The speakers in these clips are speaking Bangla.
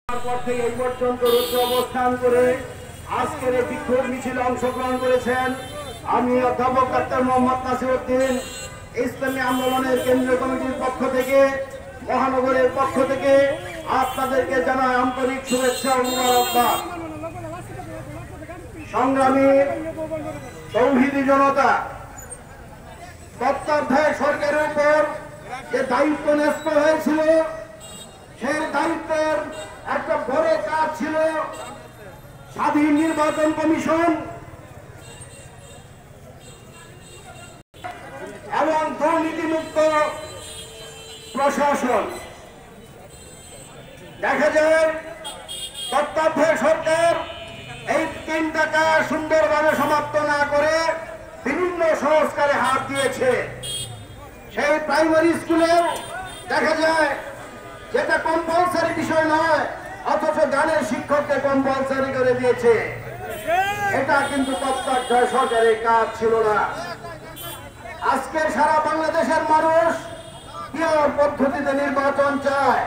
পর থেকে এই পর্যন্ত রুদ্র অবস্থান করে আজকের এই বিক্ষোভ মিছিলে অংশগ্রহণ করেছেন। আমি অধ্যাপক ডাক্তার মোহাম্মদ নাসিরউদ্দিন ইসলামী আন্দোলনের কেন্দ্রীয় কমিটির পক্ষ থেকে, মহানগরের পক্ষ থেকে আপনাদেরকে জানাই আন্তরিক শুভেচ্ছা ও মোবারকবাদ। সংগ্রামী তৌহিদি জনতা, তত্ত্বাবধায়ক সরকারের উপর যে দায়িত্ব ন্যস্ত হয়েছিল, সেই দায়িত্বের একটা বড় কাজ ছিল স্বাধীন নির্বাচন কমিশন এবং দুর্নীতিমুক্ত প্রশাসন। দেখা যায় তত্ত্বাবধায়ক সরকার এই তিনটা কাজ সুন্দরভাবে সমাপ্ত না করে বিভিন্ন সংস্কারে হাত দিয়েছে। সেই প্রাইমারি স্কুলেও দেখা যায় যেটা কম্পালসারি বিষয় নয়, অথচ গানের শিক্ষককে কম্পালসারি করে দিয়েছে। এটা কিন্তু তত্ত্বাবধায়ক সরকারের কাজ ছিল না। আজকে সারা বাংলাদেশের মানুষ পিওর পদ্ধতিতে নির্বাচন চায়।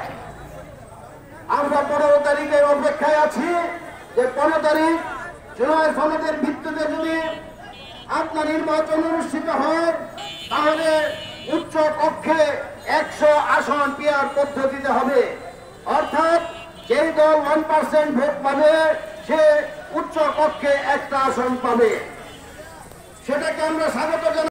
আমরা 15 তারিখের অপেক্ষায় আছি যে 15 তারিখ জুলাই সনদের ভিত্তিতে যদি আপনার নির্বাচন অনুষ্ঠিত হয়, তাহলে উচ্চ কক্ষে 100 আসন পিয়ার পদ্ধতিতে হবে। অর্থাৎ যেই দল 1% ভোট পাবে সে উচ্চ কক্ষে একটা আসন পাবে। সেটাকে আমরা স্বাগত জানাই।